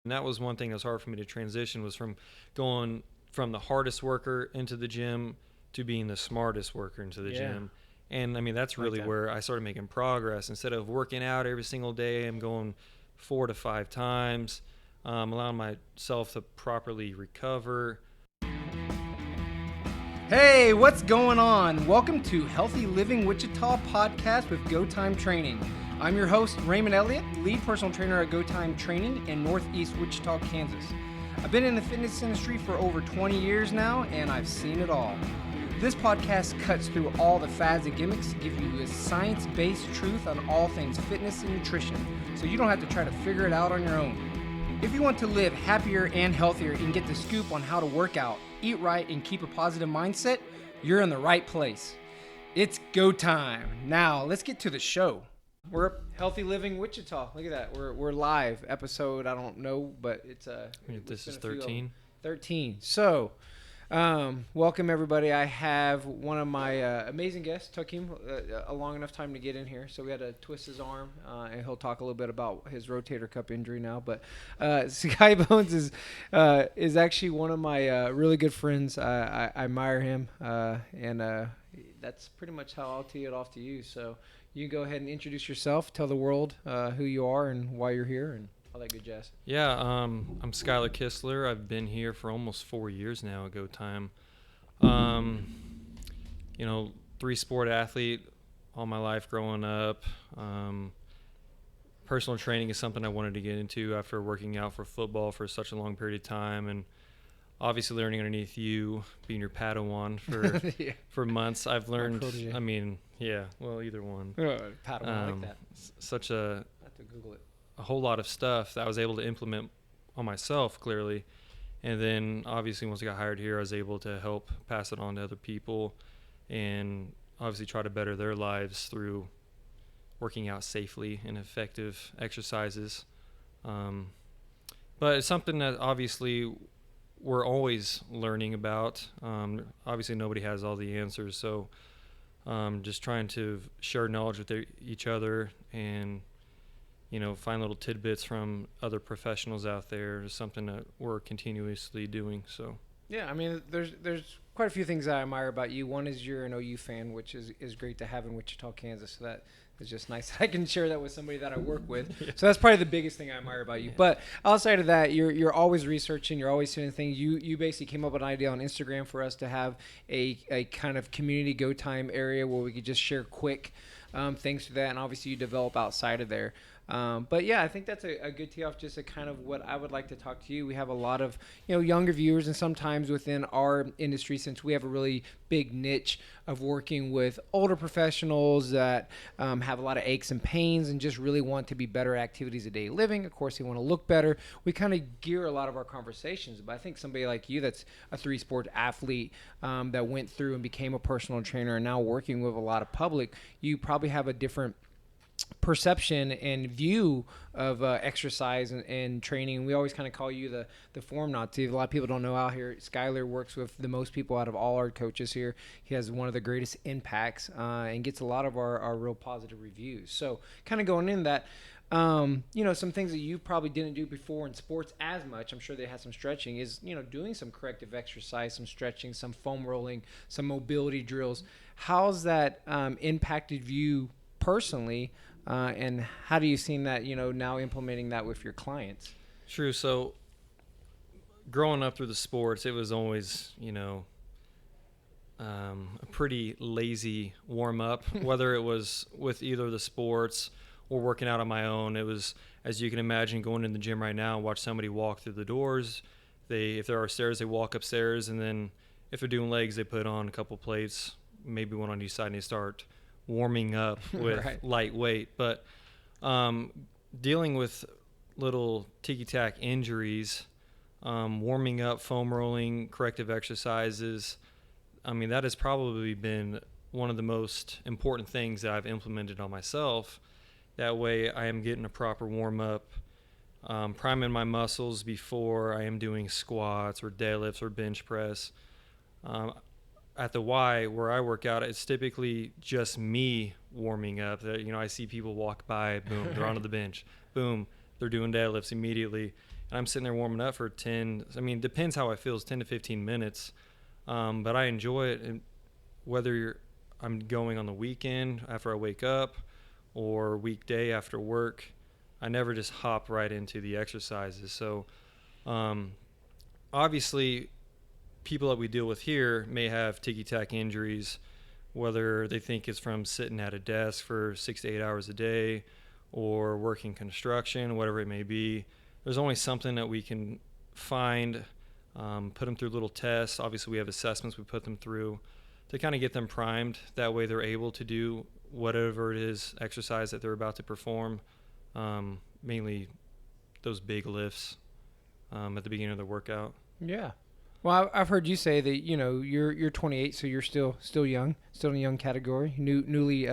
And that was one thing that was hard for me to transition, was from going from the hardest worker into the gym to being the smartest worker into the gym. And I mean, that's really where I started making progress. Instead of working out every single day, I'm going 4 to 5 times, allowing myself to properly recover. Hey, what's going on? Welcome to Healthy Living Wichita podcast with Go Time Training. I'm your host, Raymond Elliott, lead personal trainer at Go Time Training in Northeast Wichita, Kansas. I've been in the fitness industry for over 20 years now, and I've seen it all. This podcast cuts through all the fads and gimmicks to give you a science-based truth on all things fitness and nutrition, so you don't have to try to figure it out on your own. If you want to live happier and healthier and get the scoop on how to work out, eat right, and keep a positive mindset, you're in the right place. It's go time. Now, let's get to the show. We're up Healthy Living Wichita. Look at that. We're live. Episode, I don't know, but it's This is 13. 13. So, welcome everybody. I have one of my amazing guests. Took him a long enough time to get in here, so we had to twist his arm, and he'll talk a little bit about his rotator cuff injury now. But Sky Bones is actually one of my really good friends. I admire him, and that's pretty much how I'll tee it off to you. So you can go ahead and introduce yourself, tell the world who you are and why you're here, and all that good jazz. Yeah, I'm Skylor Kistler. I've been here for almost 4 years now at Go Time. 3-sport athlete all my life growing up. Personal training is something I wanted to get into after working out for football for such a long period of time, and obviously learning underneath you, being your Padawan for months. I've learned, either one. Padawan, I like that. Such I have to Google it. a whole lot of stuff that I was able to implement on myself, clearly. And then obviously once I got hired here, I was able to help pass it on to other people and obviously try to better their lives through working out safely and effective exercises. But it's something that obviously we're always learning about. Obviously nobody has all the answers, so just trying to share knowledge with each other and find little tidbits from other professionals out there is something that we're continuously doing. So yeah, I mean, there's quite a few things that I admire about you. One is you're an OU fan, which is great to have in Wichita, Kansas. So that is just nice. I can share that with somebody that I work with. Yeah. So that's probably the biggest thing I admire about you. Yeah. But outside of that, you're always researching. You're always doing things. You basically came up with an idea on Instagram for us to have a kind of community go time area where we could just share quick things to that. And obviously you develop outside of there. But yeah, I think that's a good tee off just to kind of what I would like to talk to you. We have a lot of, younger viewers, and sometimes within our industry, since we have a really big niche of working with older professionals that have a lot of aches and pains and just really want to be better at activities of daily living. Of course, they want to look better. We kind of gear a lot of our conversations. But I think somebody like you that's a 3-sport athlete that went through and became a personal trainer and now working with a lot of public, you probably have a different perception and view of exercise and training. We always kind of call you the form Nazi. A lot of people don't know out here, Skylor works with the most people out of all our coaches here. He has one of the greatest impacts and gets a lot of our real positive reviews. So kind of going in that, some things that you probably didn't do before in sports as much, I'm sure they had some stretching, is, doing some corrective exercise, some stretching, some foam rolling, some mobility drills. How's that impacted you personally, and how do you see that, now implementing that with your clients? True. So growing up through the sports, it was always, a pretty lazy warm up, whether it was with either the sports or working out on my own. It was, as you can imagine, going in the gym right now, watch somebody walk through the doors. If there are stairs, they walk upstairs, and then if they're doing legs, they put on a couple plates, maybe one on each side, and they start warming up with right. light weight. But dealing with little ticky-tack injuries, warming up, foam rolling, corrective exercises, I mean, that has probably been one of the most important things that I've implemented on myself. That way I am getting a proper warm-up, priming my muscles before I am doing squats or deadlifts or bench press. At the Y, where I work out, it's typically just me warming up. I see people walk by, boom, they're onto the bench. Boom, they're doing deadlifts immediately. and I'm sitting there warming up for 10. I mean, depends how I feel. It's 10 to 15 minutes, but I enjoy it. And I'm going on the weekend after I wake up, or weekday after work, I never just hop right into the exercises. So, um, obviously, people that we deal with here may have ticky-tack injuries, whether they think it's from sitting at a desk for 6 to 8 hours a day or working construction, whatever it may be. There's only something that we can find, put them through little tests. Obviously, we have assessments we put them through to kind of get them primed. That way they're able to do whatever it is exercise that they're about to perform, mainly those big lifts at the beginning of the workout. Yeah. Well, I've heard you say that you're 28, so you're still young, still in a young category, newly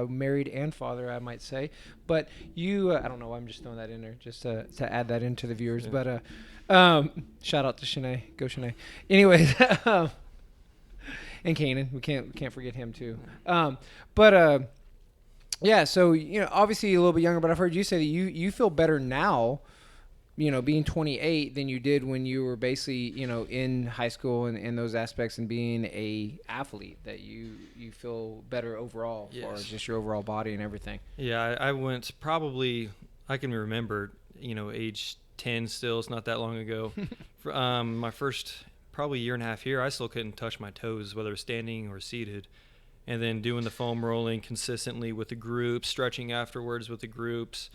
married and father, I might say. But you, I don't know, I'm just throwing that in there just to add that into the viewers. Yeah. But shout out to Shanae, go Shanae. Anyways, and Kanan, we can't forget him too. Yeah. So obviously a little bit younger, but I've heard you say that you feel better now, being 28 than you did when you were basically, in high school and in those aspects, and being a athlete, that you feel better overall. Yes. As far as just your overall body and everything. Yeah, I went probably, I can remember, age 10 still. It's not that long ago. My first probably year and a half here, I still couldn't touch my toes, whether standing or seated. And then doing the foam rolling consistently with the groups, stretching afterwards with the groups.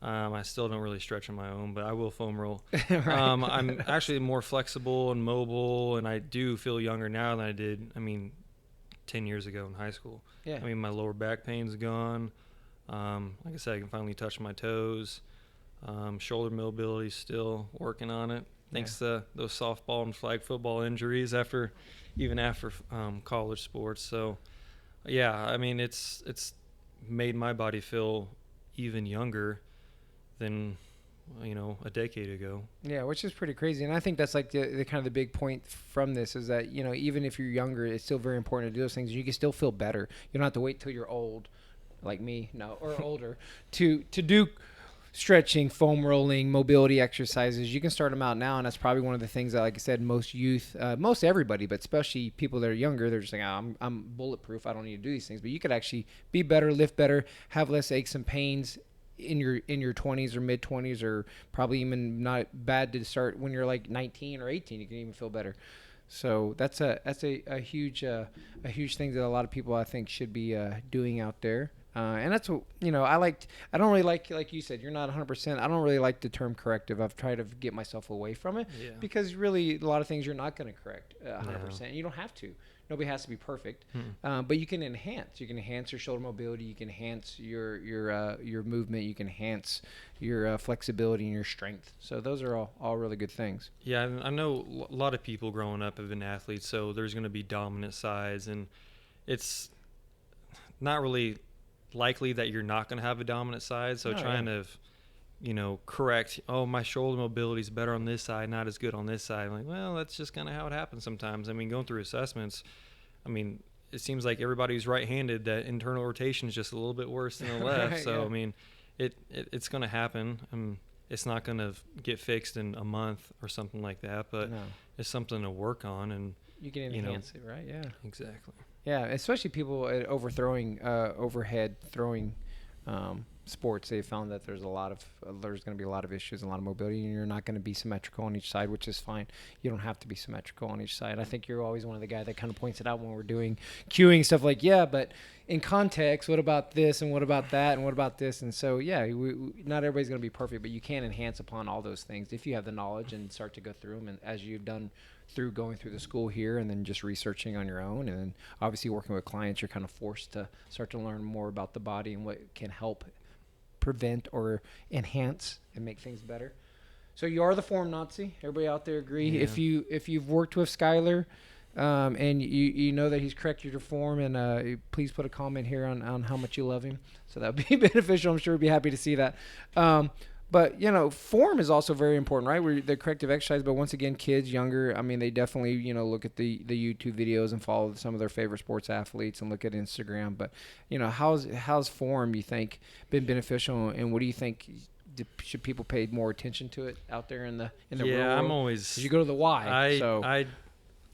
I still don't really stretch on my own, but I will foam roll. Right. I'm actually more flexible and mobile, and I do feel younger now than I did, 10 years ago in high school. Yeah. My lower back pain's gone. Like I said, I can finally touch my toes. Shoulder mobility, still working on it. Thanks to those softball and flag football injuries after college sports. So, yeah, it's made my body feel even younger than a decade ago. Yeah, which is pretty crazy. And I think that's like the kind of the big point from this is that even if you're younger, it's still very important to do those things. You can still feel better. You don't have to wait till you're old, like me, or older, to do stretching, foam rolling, mobility exercises. You can start them out now, and that's probably one of the things that, like I said, most youth, most everybody, but especially people that are younger, they're just like, I'm bulletproof, I don't need to do these things. But you could actually be better, lift better, have less aches and pains in your 20s or mid 20s, or probably even not bad to start when you're like 19 or 18. You can even feel better. So that's a huge thing that a lot of people, I think, should be doing out there. And that's what, I don't really like you said, you're not 100%. I don't really like the term corrective. I've tried to get myself away from it because really a lot of things you're not going to correct 100%. No. You don't have to. Nobody has to be perfect. But you can enhance. You can enhance your shoulder mobility. You can enhance your movement. You can enhance your flexibility and your strength. So those are all really good things. Yeah, I know a lot of people growing up have been athletes, so there's going to be dominant sides, and it's not really likely that you're not going to have a dominant side. So trying to correct, my shoulder mobility is better on this side, not as good on this side. I'm like, well, that's just kind of how it happens sometimes. Going through assessments, it seems like everybody who's right-handed, that internal rotation is just a little bit worse than the left. Right, so it's going to happen. It's not going to get fixed in a month or something like that, but it's something to work on, and you can enhance it, right? Yeah, exactly. Yeah, especially people at overhead throwing sports. They found that there's going to be a lot of issues and a lot of mobility, and you're not going to be symmetrical on each side, which is fine. You don't have to be symmetrical on each side. I think you're always one of the guys that kind of points it out when we're doing cueing stuff, like, but in context, what about this and what about that and what about this? And so, not everybody's going to be perfect, but you can enhance upon all those things if you have the knowledge and start to go through them, and as you've done through going through the school here, and then just researching on your own, and then obviously working with clients, you're kind of forced to start to learn more about the body and what can help prevent or enhance and make things better. So you are the form Nazi. Everybody out there agree? Yeah. If you've worked with Skylor, and you know that he's corrected your form, and please put a comment here on how much you love him. So that would be beneficial. I'm sure we'd be happy to see that. But, form is also very important, right? The corrective exercise, but once again, kids younger, they definitely, look at the YouTube videos and follow some of their favorite sports athletes and look at Instagram. But, how's form, you think, been beneficial, and what do you think should people pay more attention to it out there in the real Yeah, world? I'm always. 'Cause you go to the Y.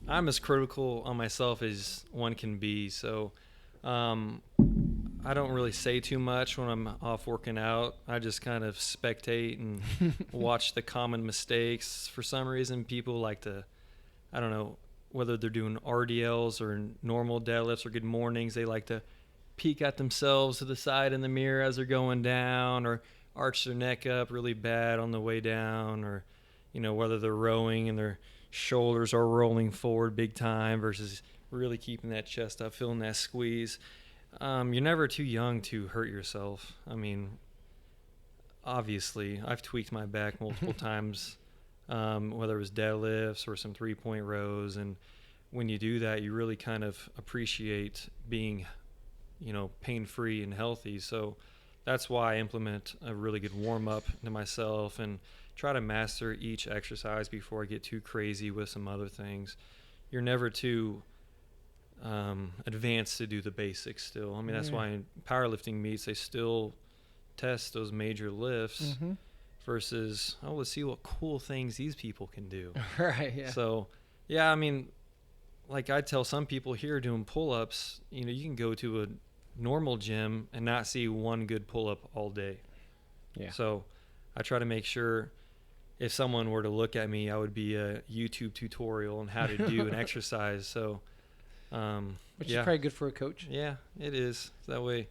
I'm as critical on myself as one can be. So, um, I don't really say too much when I'm off working out. I just kind of spectate and watch the common mistakes. For some reason, people like to, I don't know, whether they're doing RDLs or normal deadlifts or good mornings, they like to peek at themselves to the side in the mirror as they're going down, or arch their neck up really bad on the way down, or, whether they're rowing and their shoulders are rolling forward big time versus really keeping that chest up, feeling that squeeze. You're never too young to hurt yourself. I mean, obviously, I've tweaked my back multiple times, whether it was deadlifts or some 3-point rows. And when you do that, you really kind of appreciate being, pain-free and healthy. So that's why I implement a really good warm-up to myself and try to master each exercise before I get too crazy with some other things. You're never too advanced to do the basics still. I mean, that's why in powerlifting meets, they still test those major lifts versus, let's see what cool things these people can do. Right, yeah. So, yeah, I mean, like I tell some people here doing pull-ups, you can go to a normal gym and not see one good pull-up all day. Yeah. So I try to make sure if someone were to look at me, I would be a YouTube tutorial on how to do an exercise. So, which is probably good for a coach. Yeah, it is. That way,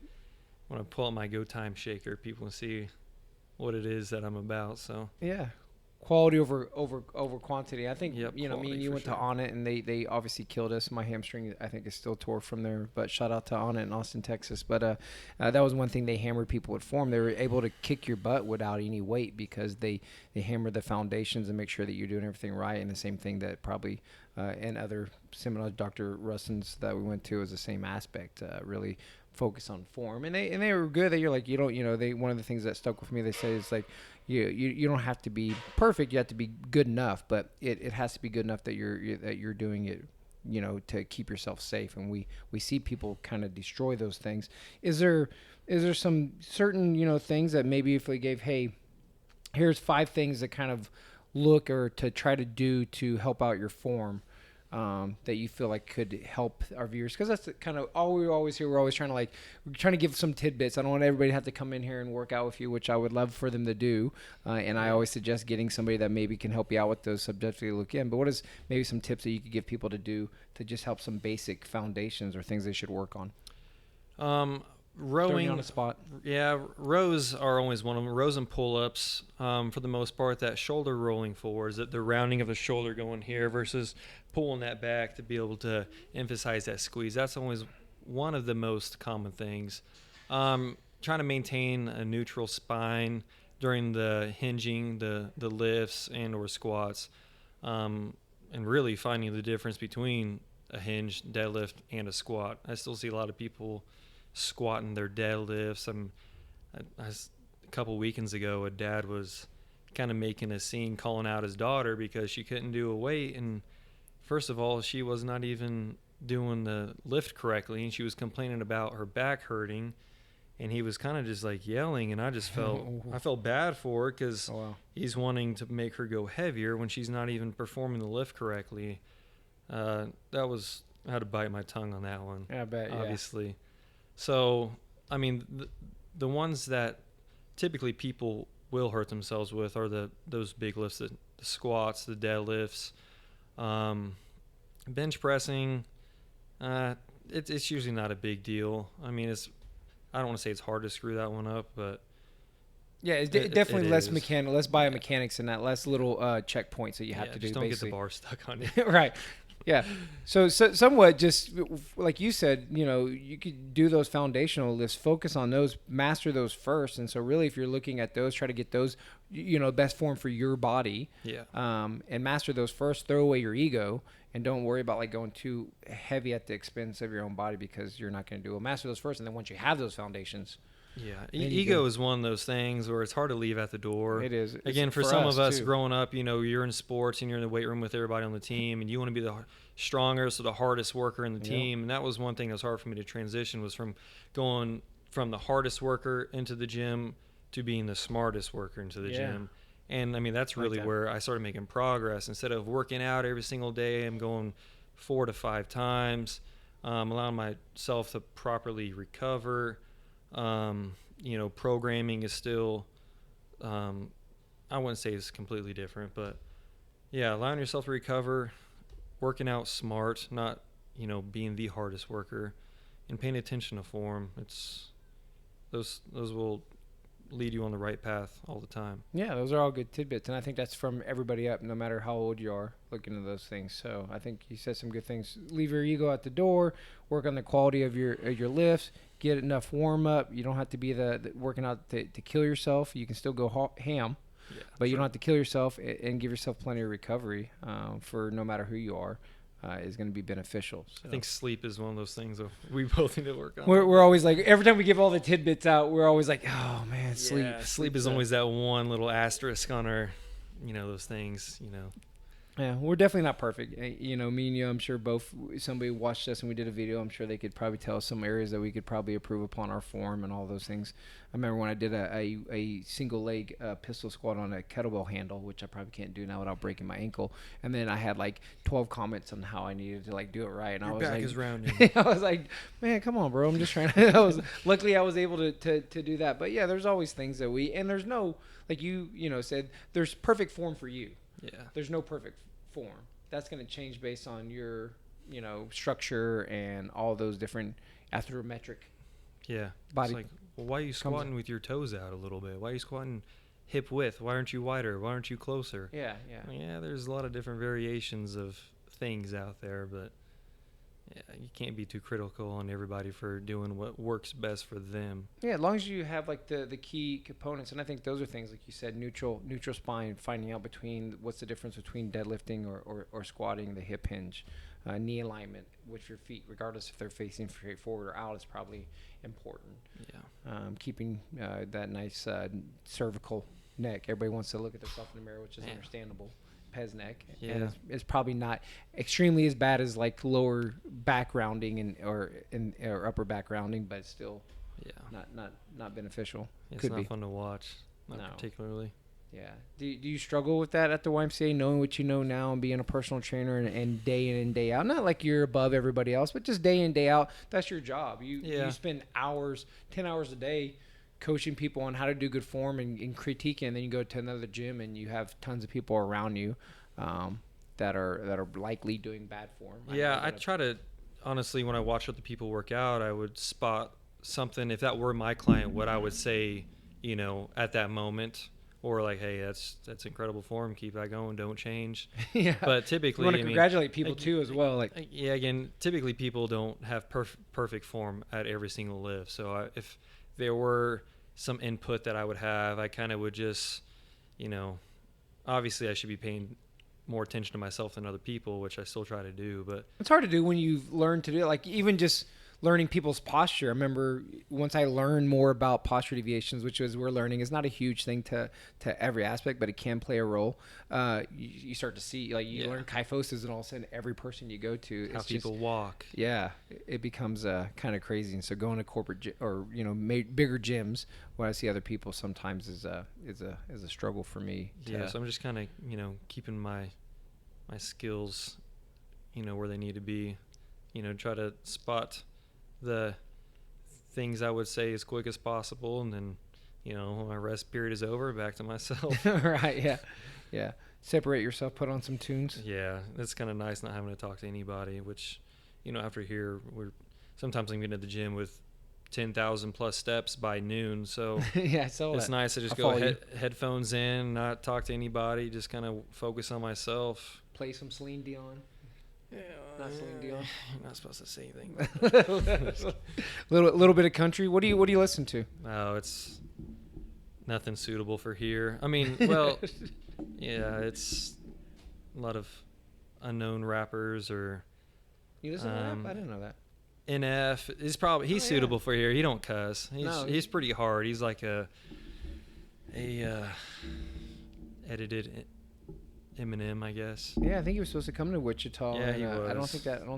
when I pull out my Go Time shaker, people can see what it is that I'm about. So yeah, quality over quantity. I think me and you went to Onnit, and they obviously killed us. My hamstring, I think, is still tore from there. But shout out to Onnit in Austin, Texas. But that was one thing they hammered people with form. They were able to kick your butt without any weight because they hammered the foundations and make sure that you're doing everything right. And the same thing that probably and other seminars, Dr. Russins that we went to, is the same aspect. Really focus on form, and they were good. That you're like, they one of the things that stuck with me, they say, is like you don't have to be perfect, you have to be good enough, but it has to be good enough that you're doing it to keep yourself safe. And we see people kind of destroy those things. Is there some certain things that maybe if we gave, hey, here's 5 things that kind of look or to try to do to help out your form, that you feel like could help our viewers? Because that's kind of all we always hear. We're always trying to give some tidbits. I don't want everybody to have to come in here and work out with you, which I would love for them to do. And I always suggest getting somebody that maybe can help you out with those subjects you look in. But what is maybe some tips that you could give people to do to just help some basic foundations or things they should work on? Rowing on the spot. Yeah, rows are always one of them. Rows and pull-ups, for the most part, that shoulder rolling forwards, that the rounding of the shoulder going here versus pulling that back to be able to emphasize that squeeze. That's always one of the most common things. Trying to maintain a neutral spine during the hinging, the lifts and or squats, and really finding the difference between a hinge, deadlift, and a squat. I still see a lot of people squatting their deadlifts. A couple weekends ago, a dad was kind of making a scene calling out his daughter because she couldn't do a weight, and first of all, she was not even doing the lift correctly, and she was complaining about her back hurting, and he was kind of just like yelling, and I just felt bad for her because he's wanting to make her go heavier when she's not even performing the lift correctly. I had to bite my tongue on that one. Yeah, I bet. Obviously. Yeah. So, I mean, the ones that typically people will hurt themselves with are those big lifts, the squats, the deadlifts, bench pressing. It's usually not a big deal. I mean, I don't want to say it's hard to screw that one up, but yeah, it's definitely less biomechanics in that, less little checkpoints that you have to do. Just don't basically get the bar stuck on you. Right. Yeah. So somewhat just like you said, you could do those foundational lifts, focus on those, master those first. And so really, if you're looking at those, try to get those, best form for your body. Yeah. And master those first, throw away your ego, and don't worry about like going too heavy at the expense of your own body because you're not going to do it. Master those first. And then once you have those foundations. Yeah, ego is one of those things where it's hard to leave at the door. It is. Again, for some of us growing up, you're in sports and you're in the weight room with everybody on the team, and you want to be the strongest or the hardest worker in the team. And that was one thing that was hard for me to transition, was from going from the hardest worker into the gym to being the smartest worker into the Yeah. gym. And I mean, that's Like really that. where I started making progress. Instead of working out every single day, I'm going 4 to 5 times, allowing myself to properly recover. Programming is still, I wouldn't say it's completely different, but yeah, allowing yourself to recover, working out smart, not, being the hardest worker, and paying attention to form. It's those will lead you on the right path all the time. Yeah, those are all good tidbits, and I think that's from everybody up, no matter how old you are, looking at those things. So I think you said some good things. Leave your ego at the door. Work on the quality of your lifts. Get enough warm up. You don't have to be the working out to kill yourself. You can still go ham, Yeah, but you don't have to kill yourself, and give yourself plenty of recovery for no matter who you are. Is going to be beneficial. So. I think sleep is one of those things that we both need to work on. We're always like, every time we give all the tidbits out, we're always like, oh man, sleep. Yeah, sleep is always that one little asterisk on our, those things. Yeah, we're definitely not perfect. Me and you, I'm sure both, somebody watched us and we did a video, I'm sure they could probably tell us some areas that we could probably improve upon our form and all those things. I remember when I did a single leg pistol squat on a kettlebell handle, which I probably can't do now without breaking my ankle. And then I had like 12 comments on how I needed to like do it right. And Your I was back like, is rounding. I was like, man, come on, bro. I'm just trying to, luckily I was able to do that. But yeah, there's always things that and there's no, like you said, there's perfect form for you. Yeah. There's no perfect form. That's going to change based on your, structure and all those different anthropometric. Yeah. Body It's like, well, why are you squatting with your toes out a little bit? Why are you squatting hip width? Why aren't you wider? Why aren't you closer? Yeah. Yeah, there's a lot of different variations of things out there, but yeah, you can't be too critical on everybody for doing what works best for them. Yeah, as long as you have like the key components, and I think those are things like you said, neutral spine, finding out between what's the difference between deadlifting or squatting, the hip hinge, knee alignment with your feet, regardless if they're facing straight forward or out, is probably important. Yeah. Keeping that nice cervical neck. Everybody wants to look at themselves in the mirror, which is understandable. Pez neck, Yeah. and it's probably not extremely as bad as like lower back rounding or upper back rounding, but it's still not beneficial. It's Could not be. fun to watch, not No. particularly. Yeah. Do you struggle with that at the YMCA, knowing what you know now and being a personal trainer and day in and day out? Not like you're above everybody else, but just day in, day out. That's your job. You spend 10 hours a day coaching people on how to do good form and critiquing, and then you go to another gym and you have tons of people around you that are likely doing bad form. I try to, honestly, when I watch other people work out, I would spot something, if that were my client, what I would say, at that moment, or like, hey, that's incredible form, keep that going, don't change. Yeah. But typically, you want to congratulate people too as well. Like, again, typically people don't have perfect form at every single lift. So if there were some input that I would have, I kind of would just, obviously I should be paying more attention to myself than other people, which I still try to do, but it's hard to do when you've learned to do it. Like even just learning people's posture. I remember once I learned more about posture deviations, which is we're learning, is not a huge thing to every aspect, but it can play a role. You start to see, like you learn kyphosis, and all of a sudden every person you go to, how people walk. Yeah, it becomes kind of crazy. And so going to corporate or bigger gyms where I see other people sometimes is a struggle for me. So I'm just kind of keeping my skills where they need to be. Try to spot the things I would say as quick as possible, and then when my rest period is over, back to myself. Right. Yeah. Separate yourself, put on some tunes. Yeah, it's kind of nice not having to talk to anybody, which after here sometimes I'm getting to the gym with 10,000 plus steps by noon, so yeah, so it's nice to just go headphones in, not talk to anybody, just kind of focus on myself, play some Celine Dion. Yeah, not Celine Dion. You're not supposed to say anything. little bit of country. What do you listen to? Oh, it's nothing suitable for here. I mean, well, yeah, it's a lot of unknown rappers or. You listen to rap? I didn't know that. NF is probably he's suitable for here. He don't cuss. He's pretty hard. He's like a edited Eminem, I guess. Yeah, I think he was supposed to come to Wichita. Yeah, and, he was. I don't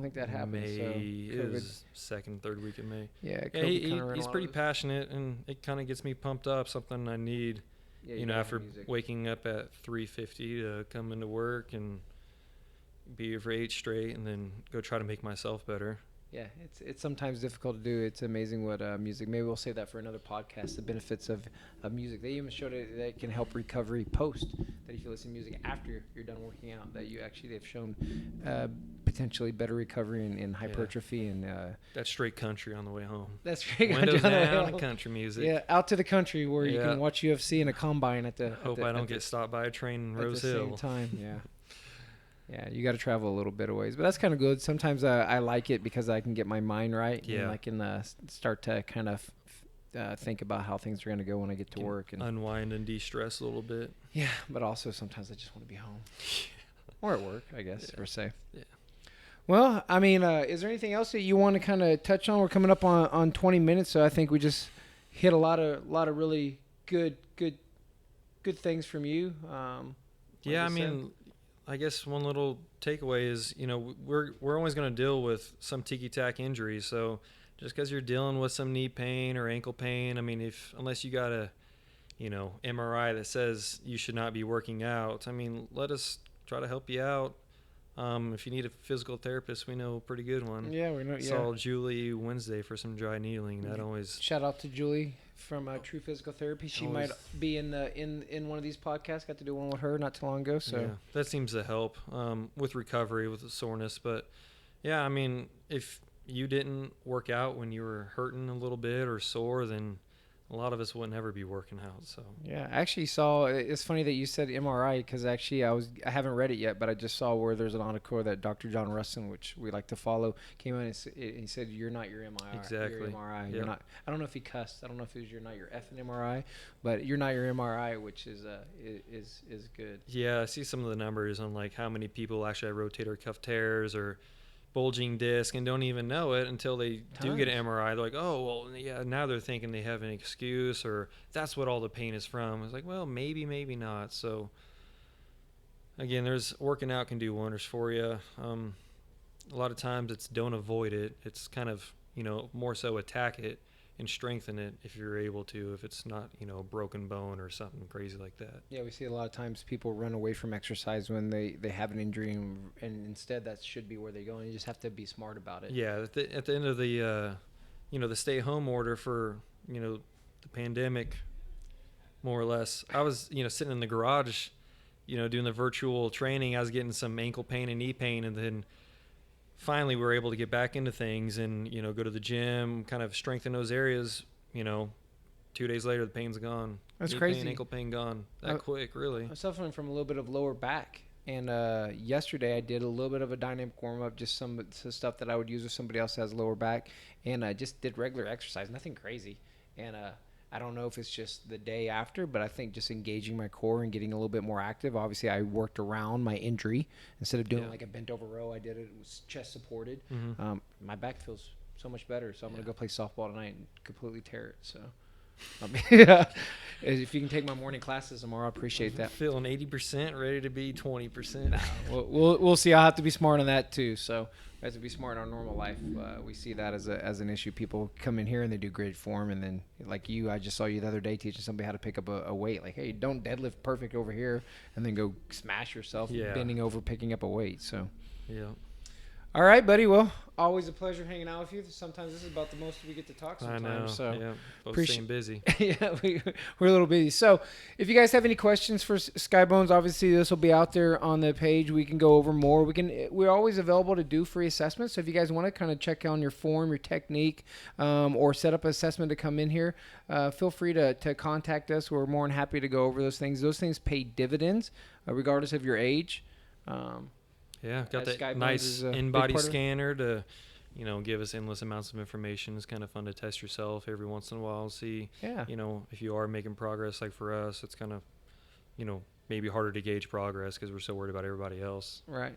think that happened. May So COVID, is second, third week of May. yeah, Yeah, COVID kind of ran he's pretty passionate, and it kind of gets me pumped up. Something I need, you know, after waking up at 3:50 to come into work and be here for 8 straight, and then go try to make myself better. Yeah, it's sometimes difficult to do. It's amazing what music. Maybe we'll save that for another podcast. The benefits of music. They even showed it that it can help recovery post. That if you listen to music after you're done working out, that they've shown potentially better recovery in hypertrophy and That's straight country on the way home. That's straight Windows country down and country music. Yeah, out to the country where you can watch UFC in a combine at the. Hope I don't get stopped by a train in Rose Hill. At the same time, yeah. Yeah, you got to travel a little bit of ways, but that's kind of good. Sometimes I like it because I can get my mind right, and I can start to kind of think about how things are going to go when I get to work and unwind and de-stress a little bit. Yeah, but also sometimes I just want to be home or at work, I guess, per se. Yeah. Well, I mean, is there anything else that you want to kind of touch on? We're coming up on 20 minutes, so I think we just hit a lot of really good things from you. Yeah, I mean. I guess one little takeaway is, you know, we're always going to deal with some ticky-tack injuries. So just because you're dealing with some knee pain or ankle pain, I mean, unless you got a, you know, MRI that says you should not be working out, I mean, let us try to help you out. If you need a physical therapist, we know a pretty good one. Yeah, we know. Saw Julie Wednesday for some dry needling. That always. Shout out to Julie from True Physical Therapy. She might be in one of these podcasts. Got to do one with her not too long ago. So that seems to help with recovery, with the soreness. But yeah, I mean, if you didn't work out when you were hurting a little bit or sore, then a lot of us wouldn't ever be working out. So yeah, I actually saw. It's funny that you said MRI because actually I haven't read it yet, but I just saw where there's an article that Dr. John Russin, which we like to follow, came in and he said you're not your MRI. Exactly. Your MRI. Yep. You're not. I don't know if he cussed. I don't know if it was you're not your effing MRI, but you're not your MRI, which is good. Yeah, I see some of the numbers on like how many people actually have rotator cuff tears or bulging disc and don't even know it until they do get an MRI. They're like, oh, well, yeah, now they're thinking they have an excuse or that's what all the pain is from. It's like, well, maybe not. So, again, working out can do wonders for you. A lot of times it's don't avoid it. It's kind of, you know, more so attack it and strengthen it if you're able to, if it's not, you know, a broken bone or something crazy like that. Yeah, we see a lot of times people run away from exercise when they have an injury, and instead that should be where they go, and you just have to be smart about it. Yeah, at the end of the, you know, the stay-home order for, you know, the pandemic, more or less, I was, you know, sitting in the garage, you know, doing the virtual training. I was getting some ankle pain and knee pain, and then finally we were able to get back into things and, you know, go to the gym, kind of strengthen those areas. You know, 2 days later, the pain's gone. That's knee crazy. Pain, ankle pain gone that quick, really. I'm suffering from a little bit of lower back. And yesterday I did a little bit of a dynamic warm-up, just some stuff that I would use if somebody else has lower back. And I just did regular exercise, nothing crazy. And I don't know if it's just the day after, but I think just engaging my core and getting a little bit more active. Obviously, I worked around my injury. Instead of doing like a bent over row, I did it. It was chest supported. Mm-hmm. My back feels so much better. So I'm going to go play softball tonight and completely tear it. So if you can take my morning classes tomorrow, I appreciate that. Feeling 80%, ready to be 20%. We'll see. I'll have to be smart on that too. So we have to be smart in our normal life. We see that as an issue. People come in here and they do great form, and then like you, I just saw you the other day teaching somebody how to pick up a weight. Like, hey, don't deadlift perfect over here and then go smash yourself bending over picking up a weight. So yeah. All right, buddy. Well, always a pleasure hanging out with you. Sometimes this is about the most we get to talk sometimes. I know. So yeah, both staying busy. Yeah, we're a little busy. So if you guys have any questions for Skybones, obviously this will be out there on the page. We can go over more. We're always available to do free assessments. So if you guys want to kind of check on your form, your technique, or set up an assessment to come in here, feel free to contact us. We're more than happy to go over those things. Those things pay dividends, regardless of your age. Yeah, got that nice in-body scanner to, you know, give us endless amounts of information. It's kind of fun to test yourself every once in a while, see, you know, if you are making progress. Like for us, it's kind of, you know, maybe harder to gauge progress because we're so worried about everybody else. Right.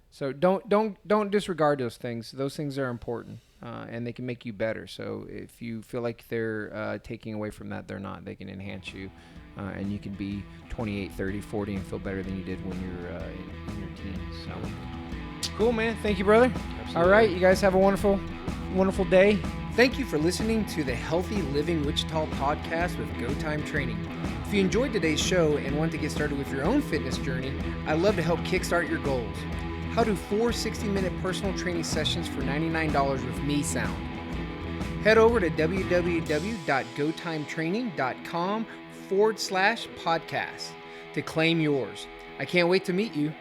So don't disregard those things. Those things are important, and they can make you better. So if you feel like they're taking away from that, they're not. They can enhance you. and you can be 28, 30, 40 and feel better than you did when you're in your teens. So cool, man. Thank you, brother. Absolutely. All right, you guys have a wonderful day. Thank you for listening to the Healthy Living Wichita podcast with Go Time Training. If you enjoyed today's show and want to get started with your own fitness journey, I'd love to help kickstart your goals. How do 4 60-minute personal training sessions for $99 with me sound? Head over to www.gotimetraining.com/podcast to claim yours. I can't wait to meet you.